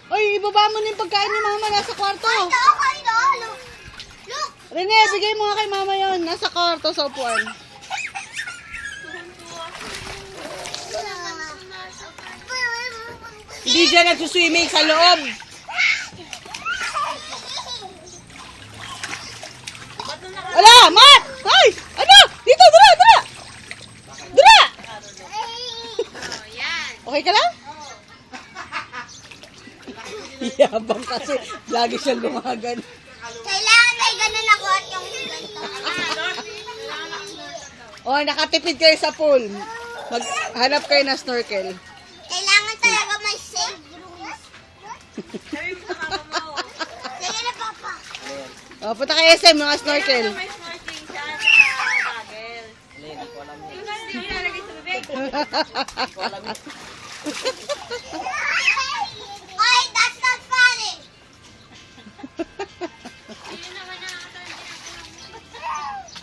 Oy, ibaba mo na yung pagkain ni mama. Nasa kwarto. Rene, bigay mo nga kay mama yon. Nasa kwarto sa upuan. Hindi dyan nagsuswimming sa loob. Ala, Mat! Ay! Ano? Dito, dura, dura! Dura! Okay ka lang? Yabang kasi. Lagi siyang lumagan. Kailangan may ganun ako at yung ganito. Oh, nakatipid kayo sa pool. Maghanap kayo ng snorkel. Kailangan talaga may safe rooms. Sige na, Papa. Oh, punta kay SM, mga snorkel. May snorkeling siya sa bagel. Hindi ko alam yun. Hindi ko nalagay sa bibig. Ay, that's not funny.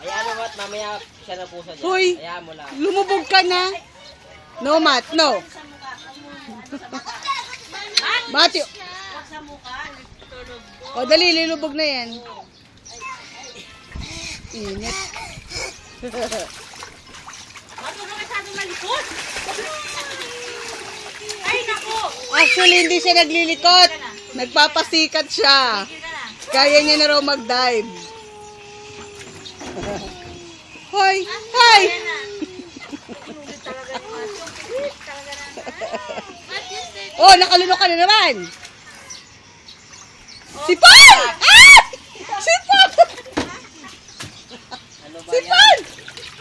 Ayan mo, Mat. Mamaya siya na pusa dyan. Hoy, Ayan mo lang. lumubog ka na. No, Mat, no. Matthew. Huwag sa mukha. Tulog ko. O, dali, lilubog na yan. Init. Matulog ka sa ating malikot. Ay, naku. Actually, hindi siya naglilikot. Nagpapasikat siya. Kaya niya na raw mag-dive. Hoy! Hoy! Oh, nakalunok ka na naman. Sipon! Ah! Sipon! Ano ba Sipon!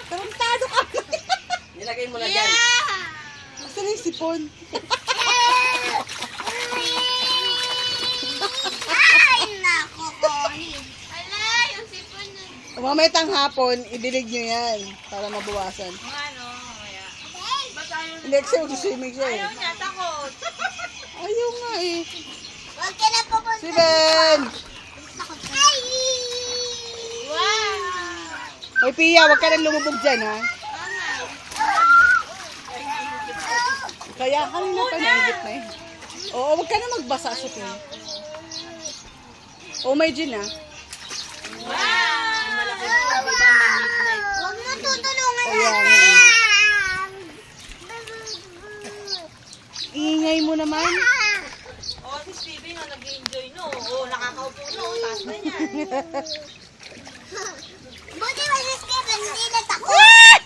Tarantado ka. Nilagay mo na dyan. Saan yung sipon? Ay, naku, Connie. Ala, yung sipon na. Mamaya hapon, idilig nyo yan para mabawasan. Ano, mamaya. Ba't ayaw Hindi kasi mag-swimming siya eh. Ayaw niya, takot. Ayaw nga eh. Huwag ka na pupunta. Si Ben! Ay! Wow! Hoy Pia, huwag ka nang lumubog dyan ha. Kaya kanina pa naigit na eh. Oo, huwag ka na magbasa sa Pia. Oh, may gin ha. Huwag mo tutulungan Ayan. natin. Ingay mo naman. Oh, si Steven, oh, nag-enjoy no. Oh, nakakaupo no. Taas na niya. Buti ba si Steven hindi natakot?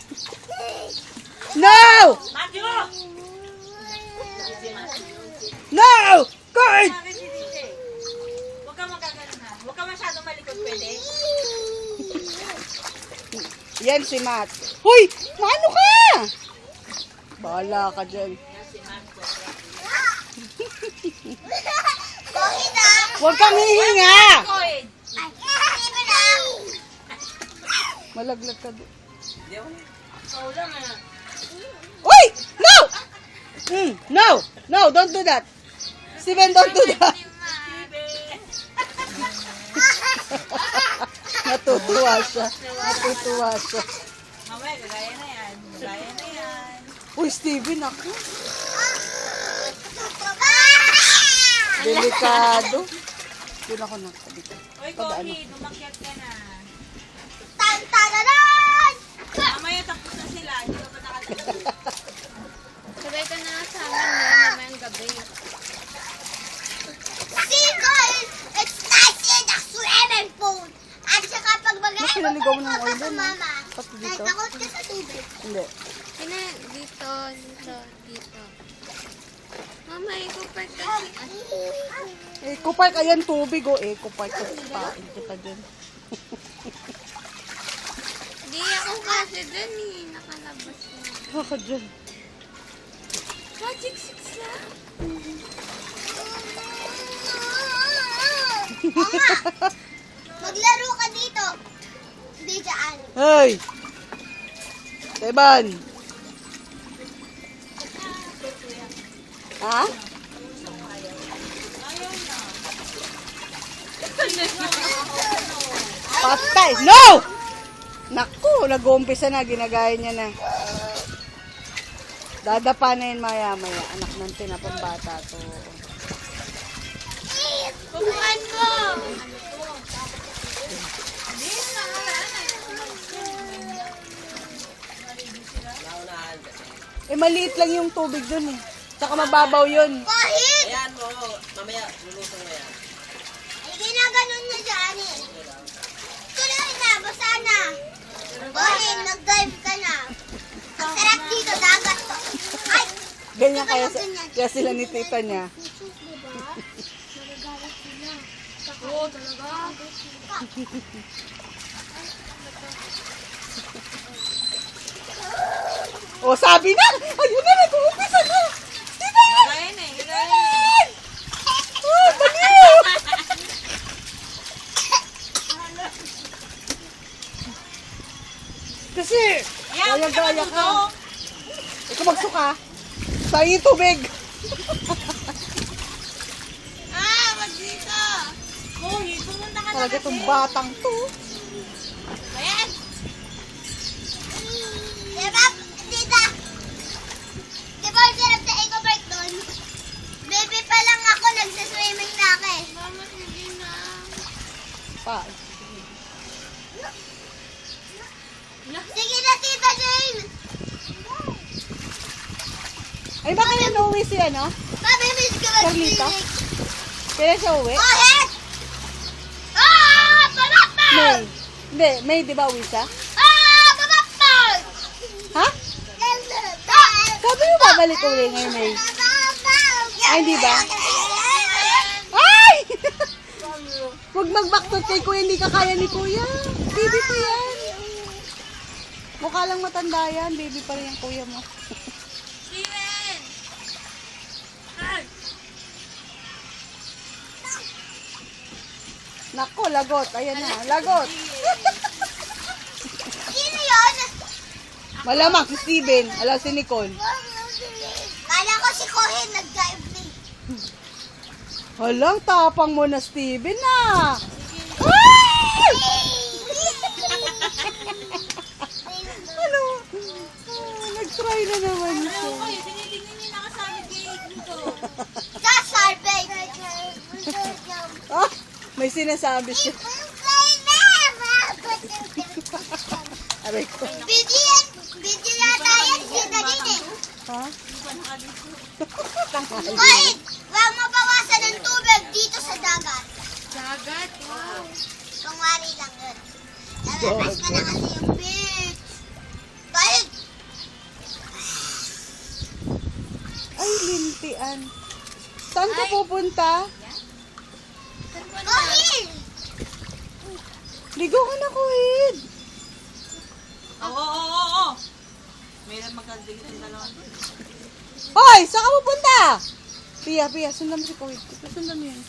No! Matthew! No! Guard! Sabi si DJ. Huwag ka magkaganon ha. Huwag ka masyadong malikot, pwede? Yan si Matt. Hoy! Maano ka? Bahala ka dyan. Bakit na? Huwag kang hihinga! Koid! Ay, Steven na. Malaglag ka doon. Hindi ako. Ikaw lang ah. Uy! No! No! No, don't do that. Steven, don't do that. Natutuwa siya. Natutuwa siya. Mamaya, gagaya na yan. Gagaya na yan. Uy, Steven, ako. Ah! Delikado. Doon ako nakabito. Uy, Kohi, dumakyat ka na. Tan-tananan! Mamaya tapos na sila. Hindi ka pa nakatapos. Sabay ka na sa amin na mamayang gabi. Seagull! It's nice in the swimming pool! At saka pag Mas pinaligaw ng oil sa doon, mama, Pati dito? natakot ka sa tubig. Hindi. Kina, dito, dito, dito. Mama, ikupark kasi. Eco Park, ayan tubig oh. Eco Park, papain kita dyan. Di ako kasi dun eh, nakalabas na. Baka dyan. Magic 6 lang. Mama, maglaro ka dito. Hindi dyan. Hey! Teban! Ha? Patay! No! Naku, nag-uumpisa na, ginagaya niya na. Dadapa na yun maya-maya. Anak ng tinapang bata to. Bubuan mo! Naunahan. Eh, maliit lang yung tubig dun eh. Tsaka mababaw yun. Kahit! Ayan mo, mamaya, lulusong na yan. Ay, ginaganon niya dyan eh. Tuloy na, basa na. Kahit, nag-dive ka na. Ang sarap dito, dagat to. Ay! Ganyan kaya sila ni tita niya. Oo, talaga. O, sabi na! Ayun na, nag-uumpisa na! Steven! Gagayin eh, gagayin. Oh, baliw! Kasi, gaya-gaya ka. Ikaw magsuka. Tayo yung tubig. Ah, wag dito. Uy, pumunta ka na Talaga kasi. itong batang to. Ayan. Diba, tita? Diba ang sarap sa Eco Park doon? Baby pa lang ako, nagsaswimming na ako eh. Mama, hindi na. Pa. Sige na, Tita Jane. Ay, baka na nauwi si ano? Sabi, miss ko Carlita? Kaya siya uwi? Kahit! Ah! Babakbag! May. Hindi, May, di ba uwi siya? Ah! Babakbag! Ha? Sabi mo babalik uwi ngayon, May. Ay, hindi ba? Ay! Huwag mag-backtalk kay Kuya, hindi ka kaya ni Kuya. Baby pa yan. Mukha lang matanda yan, baby pa rin yung kuya mo. Steven! Nako, lagot. Ayan na, lagot. Sino yun? Malamang si Steven. Alam si Nicole. Kala ko si Cohen nag-dive na eh. Halang, tapang mo na, Steven, na. Ay! Ano? Nag-try na naman siya. Uy, tinitingnan niyo nakasabi gate dito. Sasarbay. Ah, may sinasabi siya. Aray ko. Video yata yan siya na din eh. Ha? Kahit, huwag mabawasan ng tubig dito sa dagat. Dagat. Wow. Pangwari lang yun. Nalakas ka na kasi yung beach. Kahit, Ay, lintian. Saan ka pupunta? Cohen! Ligo ka na, Kuhid. Oo. May lang magkadigit yung dalawa. Hoy, saan ka pupunta? Pia, sundan mo si Kuhid. Sundan mo yun.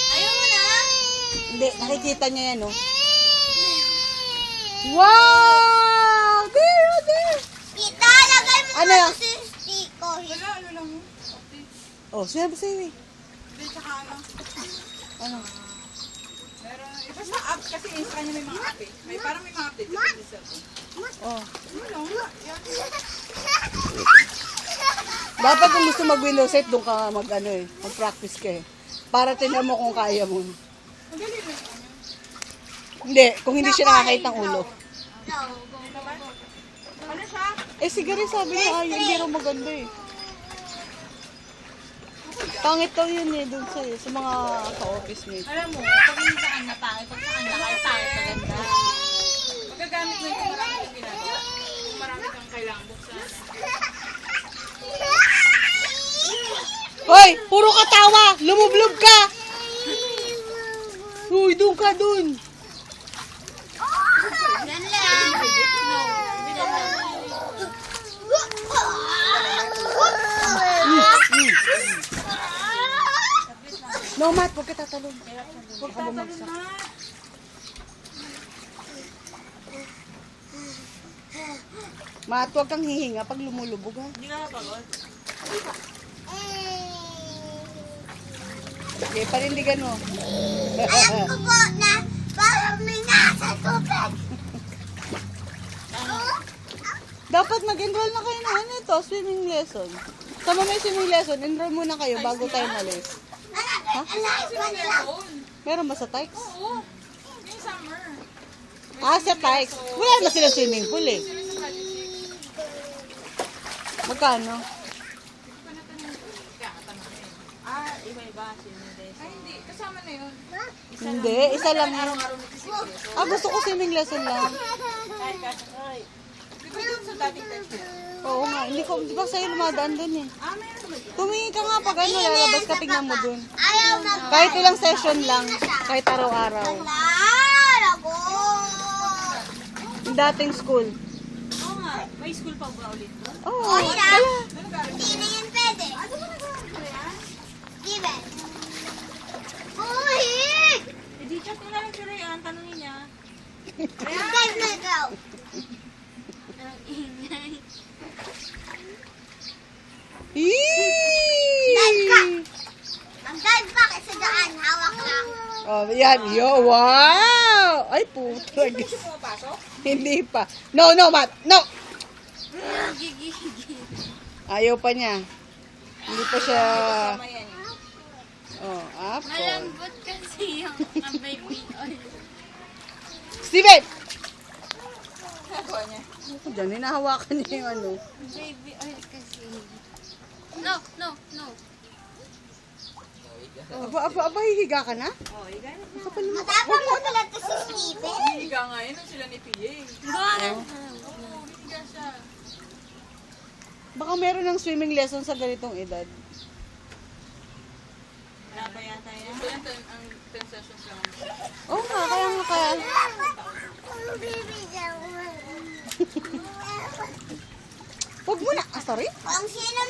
Ayaw mo na? Hindi, nakikita niya yan, oh. Wow! There! Kita, lagay mo Ano na yan? si Cohen. Oh, sinabi sa'yo eh. Ano? Meron, basta app kasi Insta niya may mga app eh. May parang may mga update. Oh. Ano? Dapat kung gusto mag-window set, doon ka mag-ano eh. Mag-practice ka eh. Para tingnan mo kung kaya mo. Hindi, kung hindi siya nakakait ng ulo. No. Ano siya? Eh, sige rin sabi niya, ay, hindi rin maganda eh. Pangit daw yun eh, doon sa mga ka-office mate. Alam mo, pag hindi sa kanya pangit, pag sa kanya kahit pangit maganda. Magagamit mo yung marami kang ginagawa. Kung marami kang kailangan buksan. Hoy, puro ka tawa! Lumublob ka! Uy, doon ka doon! Yan lang. No, Matt, huwag ka tatalon. Huwag ka bumagsak. Matt, huwag kang hihinga pag lumulubog ha. Hindi ka napagod. Okay, panindigan mo. Alam ko po na parang kami nasa tubig. Dapat mag-enroll na kayo ng ano ito, swimming lesson. Sama may swimming lesson, enroll muna kayo bago tayo malis. Alive pa nila. Meron ba sa Tykes? Oo. Yung summer. Sa Tykes. Wala na sila swimming pool eh. Magkano? Iba-iba. Ay, hindi. Kasama na yun. Hindi, isa lang yun. Gusto ko swimming lesson lang. Di ba dun sa dating touch yun? Oo nga, hindi ko, di ba sa'yo lumadaan dun eh. Meron naman yun. Tumingin ka nga pag ano, lalabas ka, tingnan mo dun. Ayaw na. Kahit ilang session lang, kahit araw-araw. Lalago. Yung dating school. Oo nga. May school pa ba ulit? Oo, Oh, kaya. Hindi na yan pwede. Given. Buhig! Hindi, chat mo na lang si Rayan. Tanungin niya. Mag-dive na ikaw. Dive ka. Eee! Mag-dive ka kasi daan. Hawak lang. Oh, yan. Yo, wow! Ay, puto. Pumapasok? Hindi pa. No, Matt. No! Ayaw pa niya. Hindi pa siya... Tama yan eh. Oh, apple. Malambot kasi yung baby oil. Steven! Nagawa niya. Ako dyan, hinahawakan niya yung ano. Baby oil kasi. No, no, no. Aba, hihiga ka na? Oo, iga na. Matapang mo talaga si Steven. Higa nga yun. Nung sila ni PA. Oh. Higa siya. Baka meron ng swimming lesson sa ganitong edad. Wala pa yata yan. So yan, ang 10 sessions lang. Oo nga, kaya. Huwag mo na. Sorry? Kung sino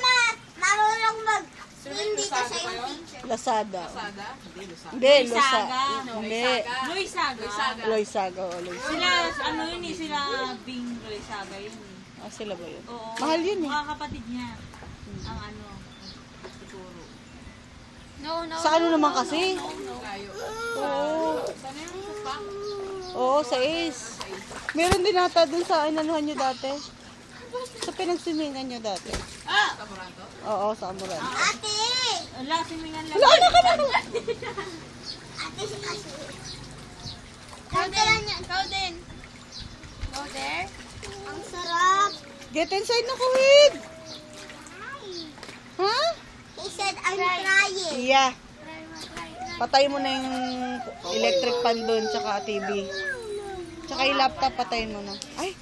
marunong mag-swim dito sa Lusada ba yung yun? teacher. Lasada. Sada? Hindi, Lusada. Hindi, Saga. Hindi. Loy Saga. Loy Saga o Loy Saga. Sila, ano yun eh, sila Bing Loy Saga yun eh. Sila ba yun? Oo. Mahal yun eh. Mga kapatid niya. Ang ano, siguro. No, no. Sa ano naman kasi? Layo. Oo. Sana yung sa spa? Oo, sa Ace. Meron din nata dun sa inanuhan nyo dati. Sa pinagsimingan nyo dati. Sa Moranto? Oo, sa Amoran. Ate! Wala, simingan lang. Wala ka na! Ate si kasi. Go din. Go din. Go there. Ang sarap. Get inside na, Kuwid! Ha? He said, I'm trying. Iya. Patay mo na yung electric pan doon, tsaka TV. Tsaka yung laptop, patayin mo na. Ay,